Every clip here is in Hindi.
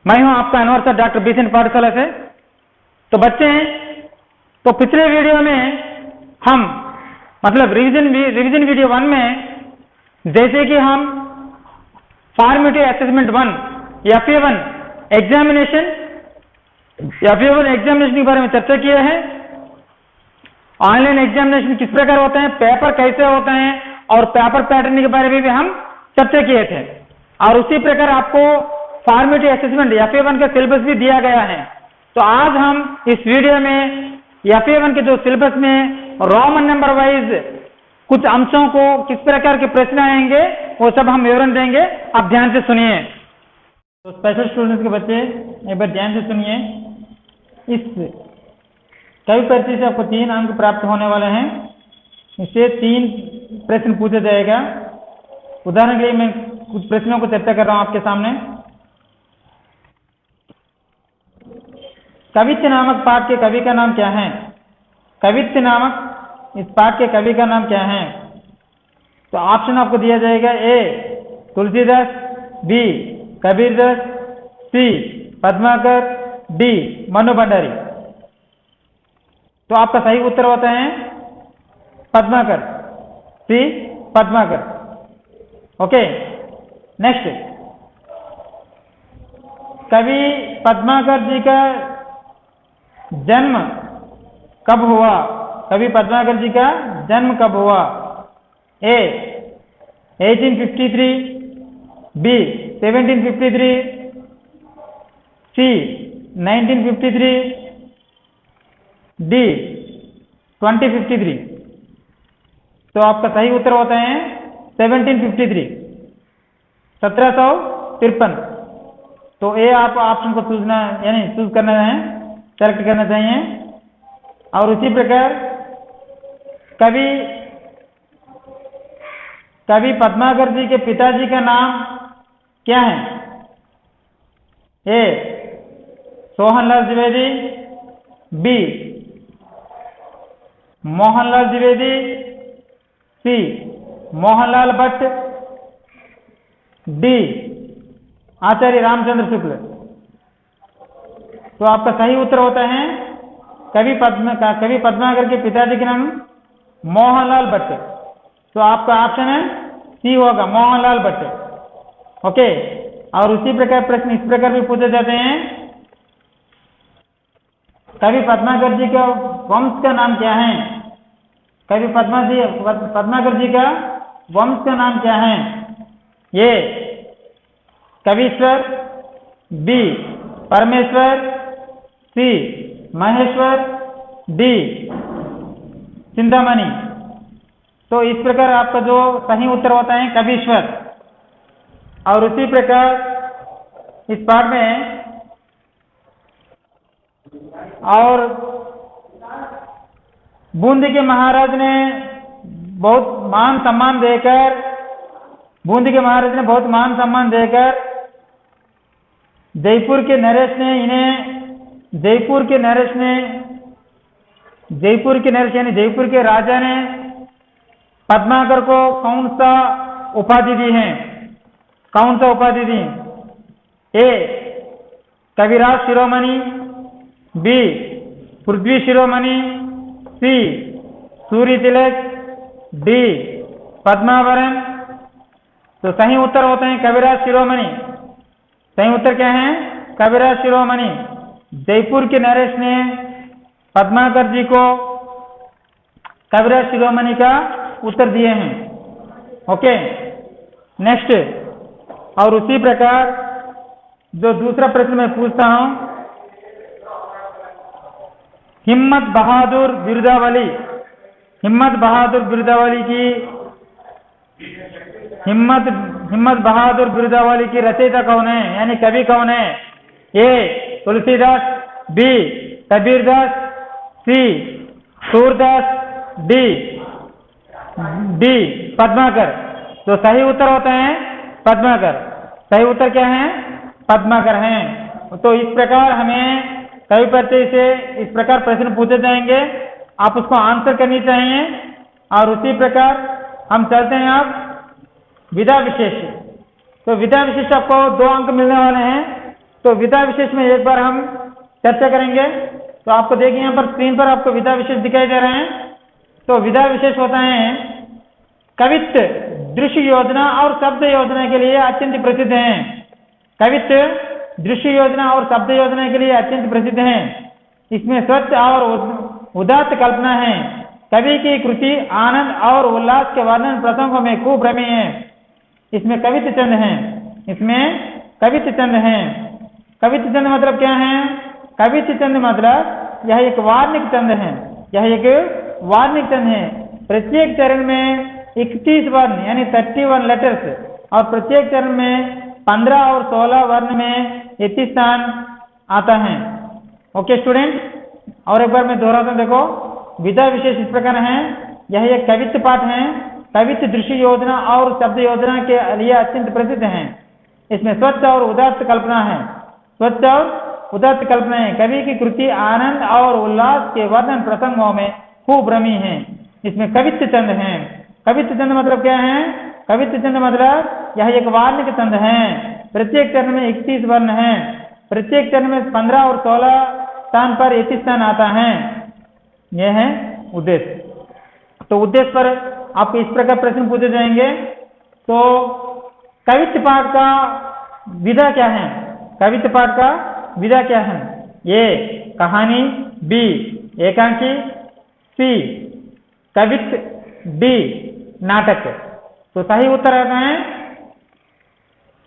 मैं हूं आपका अनवर सर डॉक्टर बीसेन पाठशाला से। तो बच्चे, तो पिछले वीडियो में हम मतलब रिवीजन वीडियो 1 में जैसे कि हम फॉर्मेटिव असेसमेंट 1 FA1 एग्जामिनेशन के बारे में चर्चा किया है। ऑनलाइन एग्जामिनेशन किस प्रकार होते हैं, पेपर कैसे होते हैं और पेपर पैटर्न के बारे में भी हम चर्चा किए थे। और उसी प्रकार आपको फॉर्मेटिव असेसमेंट FA1 का सिलेबस भी दिया गया है। तो आज हम इस वीडियो में FA1 के जो सिलेबस में रोमन नंबर वाइज कुछ अंशों को किस प्रकार के प्रश्न आएंगे वो सब हम विवरण देंगे। आप ध्यान से सुनिए। तो स्पेशल स्टूडेंट्स के बच्चे एक बार ध्यान से सुनिए। इस कई पर्ची से आपको 3 अंक प्राप्त होने वाले हैं। इससे 3 प्रश्न पूछा जाएगा। उदाहरण के लिए मैं कुछ प्रश्नों को चर्चा कर रहा हूं आपके सामने। कवित्त नामक पाठ के कवि का नाम क्या है? कवित्त नामक इस पाठ के कवि का नाम क्या है? तो ऑप्शन आपको दिया जाएगा ए तुलसीदास, बी कबीरदास, सी पद्माकर, डी मनु भंडारी। तो आपका सही उत्तर होता है पद्माकर, सी पद्माकर। ओके, नेक्स्ट, कवि पद्माकर जी का जन्म कब हुआ? कवि पद्माकर जी का जन्म कब हुआ? ए 1853, बी 1753, सी 1953, डी 2053। तो आपका सही उत्तर होता है 1753, 1753। तो ए आप ऑप्शन को चूजना यानी चूज करना है, सेलेक्ट करना चाहिए। और उसी प्रकार कवि पद्माकर जी के पिताजी का नाम क्या है? ए सोहनलाल द्विवेदी, बी मोहनलाल द्विवेदी, सी मोहनलाल भट्ट, डी आचार्य रामचंद्र शुक्ल। तो आपका सही उत्तर होता है कवि पद्माकर के पिताजी के नाम मोहनलाल भट्ट। तो आपका ऑप्शन है सी होगा, मोहनलाल भट्ट। ओके, और उसी प्रकार प्रश्न इस प्रकार भी पूछे जाते हैं, कवि पद्माकर जी का वंश का नाम क्या है? कवि पद्माकर जी का वंश का नाम क्या है? ये कवीश्वर, बी परमेश्वर, सी महेश्वर, डी चिंतामणि। तो इस प्रकार आपका जो सही उत्तर होता है कवीश्वर। और उसी प्रकार इस पाठ में और बूंदी के महाराज ने बहुत मान सम्मान देकर जयपुर के नरेश यानी जयपुर के राजा ने पद्माकर को कौन सा उपाधि दी है? कौन सा उपाधि दी? ए कविराज शिरोमणि, बी पृथ्वी शिरोमणि, सी सूर्य तिलक, डी पद्मावरण। तो सही उत्तर होते हैं कविराज शिरोमणि। सही उत्तर क्या है? कविराज शिरोमणि। जयपुर के नरेश ने पद्माकर जी को कविराज शिरोमणि का उत्तर दिए हैं। ओके, नेक्स्ट, और उसी प्रकार जो दूसरा प्रश्न मैं पूछता हूं, हिम्मत बहादुर बिरुदावली की रचयिता कौन है यानी कवि कौन है? ए तुलसीदास, बी कबीरदास, सी सूरदास, डी पद्माकर। तो सही उत्तर होता है पद्माकर। सही उत्तर क्या है? पद्माकर हैं। तो इस प्रकार हमें कवि परिचय से इस प्रकार प्रश्न पूछे जाएंगे, आप उसको आंसर करनी चाहिए। और उसी प्रकार हम चलते हैं अब विधा विशेष। तो विधा विशेष आपको 2 अंक मिलने वाले हैं। तो विधा विशेष में एक बार हम चर्चा करेंगे। तो आपको देखिए यहाँ पर स्क्रीन पर आपको विधा विशेष दिखाई दे रहे हैं। तो विधा विशेष होता है कवित्व, दृश्य योजना और शब्द योजना के लिए अत्यंत प्रसिद्ध हैं। कवित्व, दृश्य योजना और शब्द योजना के लिए अत्यंत प्रसिद्ध हैं। इसमें स्वच्छ और उदात्त कल्पना है। कवि की कृति आनंद और उल्लास के वर्णन प्रसंगों में खूब रमी है। इसमें कवित्व चंद हैं। इसमें कवित्व चंद हैं। कवित्व चंद मतलब क्या है? कवित्व चंद मतलब यह एक वार्णिक चंद है। यह एक वार्णिक चंद है। प्रत्येक चरण में 31 वर्ण यानी 31 लेटर्स और प्रत्येक चरण में 15 और 16 वर्ण में 33 स्थान आता है। ओके स्टूडेंट, और एक बार मैं दोहराता हूं, देखो विधा विशेष इस प्रकार है। यह एक कवित्व पाठ है। कवित्व, दृश्य योजना और शब्द योजना के लिए अत्यंत प्रसिद्ध है। इसमें स्वच्छ और उदात्त कल्पना है। स्वच्छ और उदात्त कल्पना है। कवि की कृति आनंद और उल्लास के वर्णन प्रसंगों में खूब रमी है। इसमें कवित्व चंद है। कवित्व चंद मतलब क्या है? कवित्व चंद मतलब यह एक वार्णिक चंद है। प्रत्येक चरण में 31 वर्ण है। प्रत्येक चरण में 15 और 16 स्थान पर 33 स्थान आता है। यह है उद्देश्य। तो उद्देश्य पर आपको इस प्रकार प्रश्न पूछे जाएंगे। तो कवित्व पाठ का विधा क्या है? कवित्व पाठ का विधा क्या है? ए कहानी, बी एकांकी, सी कवित्व, डी नाटक। तो सही उत्तर आता है,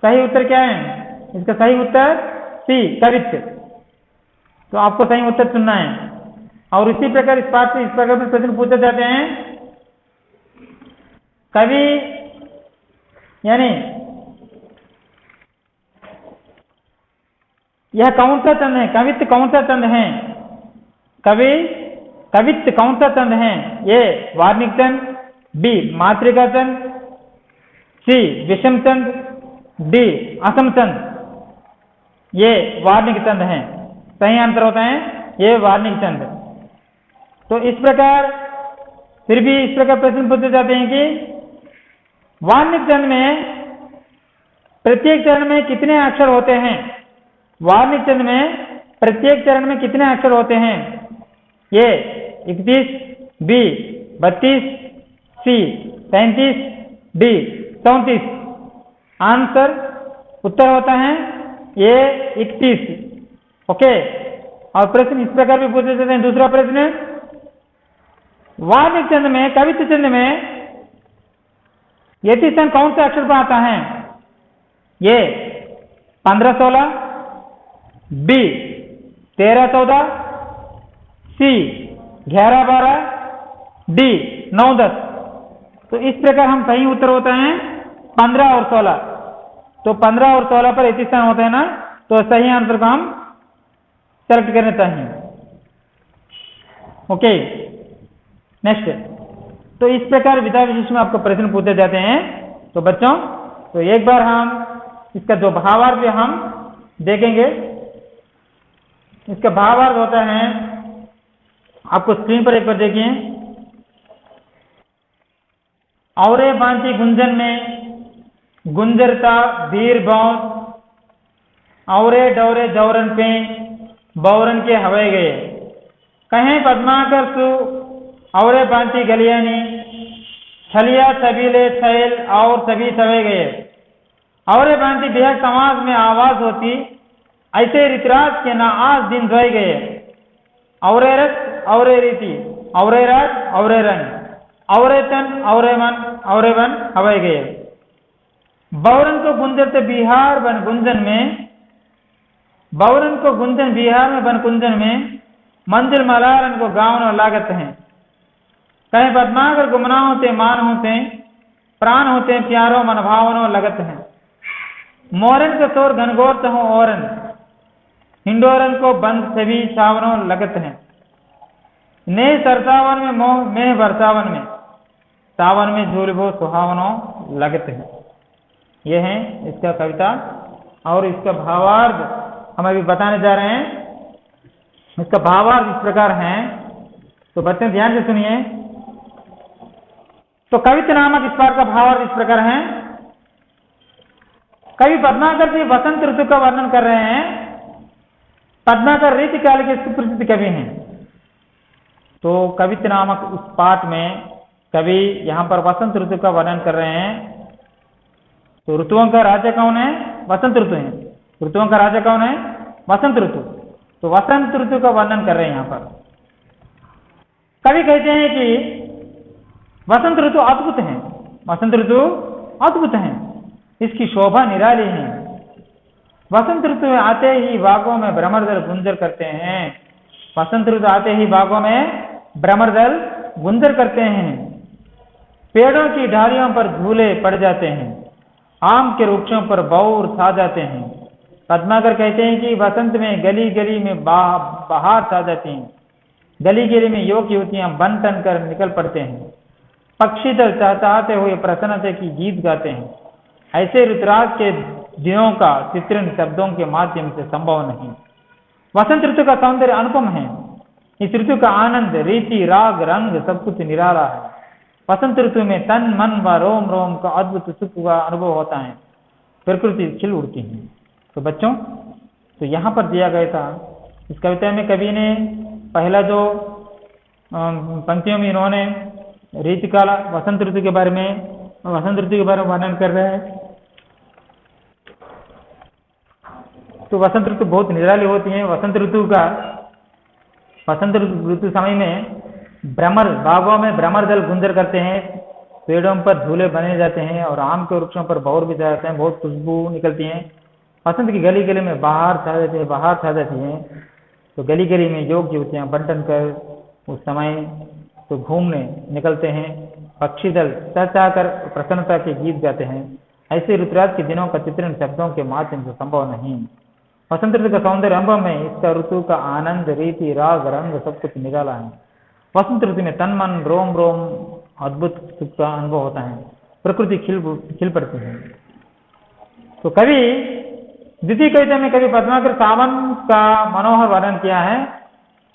सही उत्तर क्या है इसका? सही उत्तर सी कवित्व। तो आपको सही उत्तर चुनना है। और इसी प्रकार इस पाठ से इस प्रकार में प्रश्न पूछे जाते हैं। कवि यानी यह कौन सा चंद है? कवित्व कौन सा चंद है? कवित्व कौन सा चंद है? ए वार्णिक चंद, बी मातृका चंद, सी विषम चंद, डी असम चंद। ये वार्णिक चंद है। सही आंसर होता है ये वार्णिक चंद। तो इस प्रकार फिर भी इस प्रकार प्रश्न पूछे जाते हैं कि वार्णिक चंद में प्रत्येक चरण में कितने अक्षर होते हैं? वार्णिक चंद में प्रत्येक चरण में कितने अक्षर होते हैं? ये 31, बी 32, सी 35, डी 34। आंसर उत्तर होता है ये 31। ओके, और प्रश्न इस प्रकार भी पूछे जाते हैं। दूसरा प्रश्न, वार्णिक चंद में, कवित्व चंद में यतिस्थान कौन से अक्षर पर आता है? ये 15-16, बी 13-14, सी 11-12, डी 9-10। तो इस प्रकार हम सही उत्तर होता है 15 और 16। तो 15 और 16 पर यतिस्थान होते हैं ना, तो सही आंसर को हम सेलेक्ट करना चाहिए। Okay, next. तो इस प्रकार विधा विशेष में आपको प्रश्न पूछे जाते हैं। तो बच्चों, तो एक बार हम इसका जो भावार्थ हम देखेंगे। इसका भावार्थ होता है, आपको स्क्रीन पर एक बार देखिए। औरे बांची गुंजन में गुंजरता धीर बहुत, औरे डौरे जौरन पे बौरन के हवे गए। कहें पद्माकर सु औरे बांची गलियानी, छलिया छबीले छैल और सभी छवे गए। औरे बांची बेहद समाज में आवाज होती, ऐसे ऋतराज के ना आज दिन धोए गए। औरे रस औरे रीति, औरे राज औरे रंग, औरे तन औरे मन औरे वन हवे गए। बौरन को गुंजरते बिहार बन गुंजन में, बौरन को गुंजन बिहार में बन कुंजन में, मंजिल मलारन को गाँव लागत है। कहीं पद्माकर गुमना होते मान होते, प्राण होते प्यारो मन भावनो लगत है। मोरन के शोर घनघोर हो ओरन, हिंडोरन को बंद सभी छावनो लगत है। ने सरसावन में मोह में बरसावन में, सावन में झूलभो सुहावनो लगत है। यह है इसका कविता और इसका भावार्थ हम अभी बताने जा रहे हैं। इसका भावार्थ इस प्रकार है, तो बच्चे ध्यान से सुनिए। तो कवित्व नामक इस पाठ का भावार्थ इस प्रकार है। कवि पद्माकर जी वसंत ऋतु का वर्णन कर रहे हैं। पद्माकर रीतिकाल के सुप्रसिद्ध कवि हैं। तो कवित्व नामक उस पाठ में कवि यहाँ पर वसंत ऋतु का वर्णन कर रहे हैं। तो ऋतुओं का राजा कौन है? वसंत ऋतु है। ऋतुओं का राजा कौन है? वसंत ऋतु। तो वसंत ऋतु का वर्णन कर रहे हैं यहाँ पर। कवि कहते हैं कि वसंत ऋतु अद्भुत है, वसंत ऋतु अद्भुत है, इसकी शोभा निराली है। वसंत ऋतु में आते ही बागों में भ्रमरदल गुंजर करते हैं। वसंत ऋतु आते ही बागों में भ्रमरदल गुंजर करते हैं। पेड़ों की डालियों पर झूले पड़ जाते हैं, आम के वृक्षों पर बौर छा जाते हैं। पद्माकर कहते हैं कि वसंत में गली गली में बहार छा जाती हैं। गली गली में युवक युवतियां बन तन कर निकल पड़ते हैं। पक्षी दल चहचहाते हुए प्रसन्नता की गीत गाते हैं। ऐसे ऋतुराज के दिनों का चित्रण शब्दों के माध्यम से संभव नहीं। वसंत ऋतु का सौंदर्य अनुपम है। इस ऋतु का आनंद, रीति, राग, रंग सब कुछ निराला है। वसंत ऋतु में तन मन व रोम रोम का अद्भुत सुख का अनुभव होता है। प्रकृति खिल उठती है। तो बच्चों, तो यहाँ पर दिया गया था इस कविता में कवि ने पहला जो पंक्तियों में इन्होंने रीतिकाल वसंत ऋतु के बारे में वर्णन कर रहे हैं। तो वसंत ऋतु बहुत निराली होती है। वसंत ऋतु समय में बागों में भ्रमर दल गुंजर करते हैं, पेड़ों पर झूले बने जाते हैं और आम के वृक्षों पर बौर भी जाते हैं, बहुत खुशबू निकलती है। वसंत की गली गली में बाहर छा जाती है। तो गली गली में युवक युवतियां बंटन कर उस समय तो घूमने निकलते हैं। पक्षी दल चहचहा कर प्रसन्नता के गीत गाते हैं। ऐसे ऋतुराज के दिनों का चित्रण शब्दों के माध्यम से संभव नहीं। वसंत ऋतु का सौंदर्य अनुभव में इसका ऋतु का आनंद, रीति, राग, रंग सब कुछ निराला है। वसंत ऋतु में तन मन रोम रोम अद्भुत सुख का अनुभव होता है। प्रकृति खिल पड़ती है। तो कवि द्वितीय कविता में कवि पद्माकर सावन का मनोहर वर्णन किया है।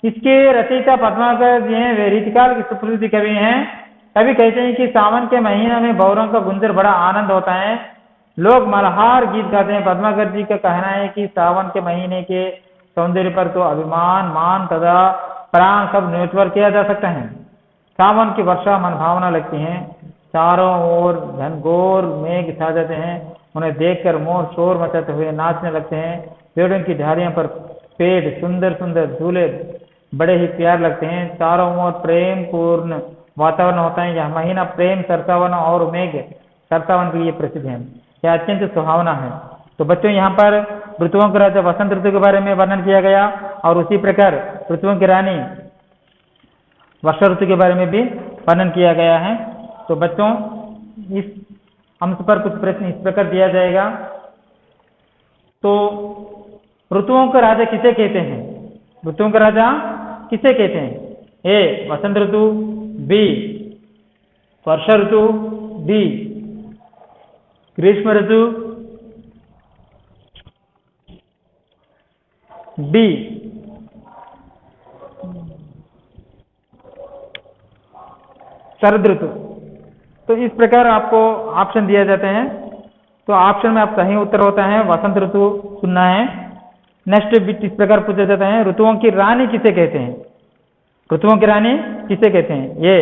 इसके रचयिता पद्माकर जी हैं, वे रीतिकाल के सुप्रसिद्ध कवि हैं। कवि कहते हैं कि सावन के महीने में बौरों का गुंजर बड़ा आनंद होता है। लोग मल्हार गीत गाते हैं। पद्माकर जी का कहना है कि सावन के महीने के सौंदर्य पर तो अभिमान, मान तथा प्राण सब निर्भर किया जा सकता है। सावन की वर्षा मनभावना लगती है। चारों ओर घनघोर मेघ छा जाते हैं। उन्हें देखकर मोर शोर मचाते हुए नाचने लगते हैं। पेड़ों की झाड़ियों पर पेड़ सुंदर सुंदर झूले बड़े ही प्यार लगते हैं। चारों ओर प्रेम पूर्ण वातावरण होता है। यह महीना प्रेम सरसावन और मेघ सरसावन के लिए प्रसिद्ध है। यह अत्यंत सुहावना है। तो बच्चों, यहाँ पर ऋतुओं के राजा वसंत ऋतु के बारे में वर्णन किया गया और उसी प्रकार ऋतुओं की रानी वर्षा ऋतु के बारे में भी वर्णन किया गया है। तो बच्चों, इस अंश पर कुछ प्रश्न इस प्रकार दिया जाएगा। तो ऋतुओं का राजा किसे कहते हैं? ऋतुओं का राजा किसे कहते हैं? ए वसंत ऋतु, बी वर्षा ऋतु, डी ग्रीष्म ऋतु, डी शरद ऋतु। तो इस प्रकार आपको ऑप्शन दिए जाते हैं। तो ऑप्शन में आप सही उत्तर होता है वसंत ऋतु चुनना है। नेक्स्ट बिट इस प्रकार पूछा जाता है, ऋतुओं की रानी किसे कहते हैं? ऋतुओं की रानी किसे कहते हैं? ये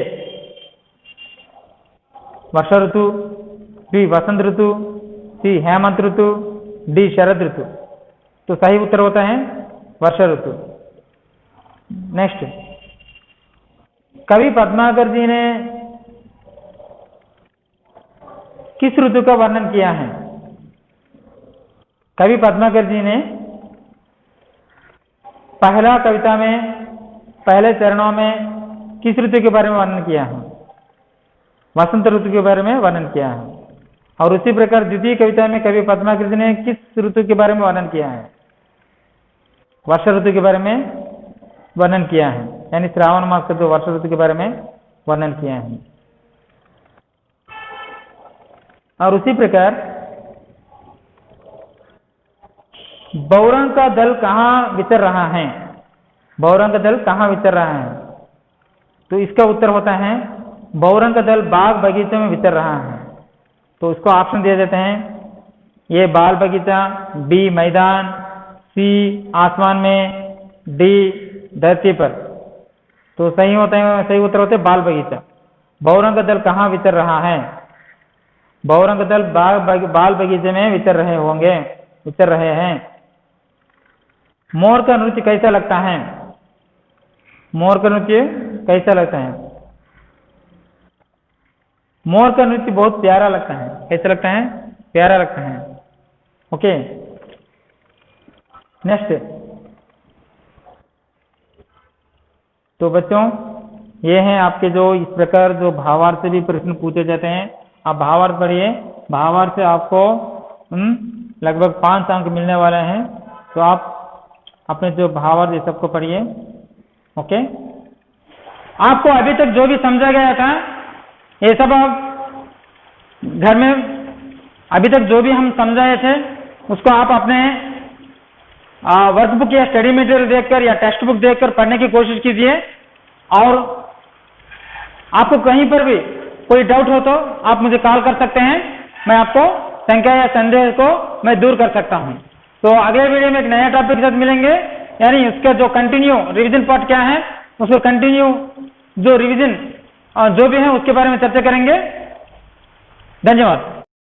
वर्षा ऋतु, बी वसंत ऋतु, सी हेमंत ऋतु, डी शरद ऋतु। तो सही उत्तर होता है वर्षा ऋतु। नेक्स्ट, कवि पद्माकर जी ने किस ऋतु का वर्णन किया है? कवि पद्माकर जी ने पहला कविता में पहले चरणों में किस ऋतु के बारे में वर्णन किया है? वसंत ऋतु के बारे में वर्णन किया है। और उसी प्रकार द्वितीय कविता में कवि पद्माकर जी ने किस ऋतु के बारे में वर्णन किया है? वर्षा ऋतु के बारे में वर्णन किया है, यानी श्रावण मास का जो वर्षा ऋतु के बारे में वर्णन किया है। और उसी प्रकार बौरों का दल कहाँ विचर रहा है? बौरों का दल कहाँ विचर रहा है? तो इसका उत्तर होता है बौरों का दल बाग बगीचे में विचर रहा है। तो उसको ऑप्शन दिए जाते हैं, ए बाल बगीचा, बी मैदान, सी आसमान में, डी धरती पर। तो सही होते हैं, सही उत्तर होते बाल बगीचा। बहुरंग दल कहाँ विचर रहा है? बहुरंग दल बाल बगीचे में विचर रहे हैं। मोर का नृत्य कैसा लगता है? मोर का नृत्य कैसा लगता है? मोर का नृत्य बहुत प्यारा लगता है। कैसा लगता है? प्यारा लगता है। Okay, next. तो बच्चों, ये हैं आपके जो इस प्रकार जो भावार्थ से भी प्रश्न पूछे जाते हैं। आप भावार्थ पढ़िए। भावार्थ से आपको लगभग 5 अंक मिलने वाले हैं। तो आप अपने जो भावार्थ ये सबको पढ़िए। ओके, आपको अभी तक जो भी समझा गया था ये सब आप घर में अभी तक जो भी हम समझाए थे उसको आप अपने वर्कबुक या स्टडी मटेरियल देखकर या टेक्स्ट बुक देखकर पढ़ने की कोशिश कीजिए। और आपको कहीं पर भी कोई डाउट हो तो आप मुझे कॉल कर सकते हैं। मैं आपको संख्या या संदेह को मैं दूर कर सकता हूं। तो अगले वीडियो में एक नया टॉपिक के साथ मिलेंगे, यानी उसका जो कंटिन्यू रिवीजन पार्ट क्या है उसको कंटिन्यू जो रिवीजन जो भी है उसके बारे में चर्चा करेंगे। धन्यवाद।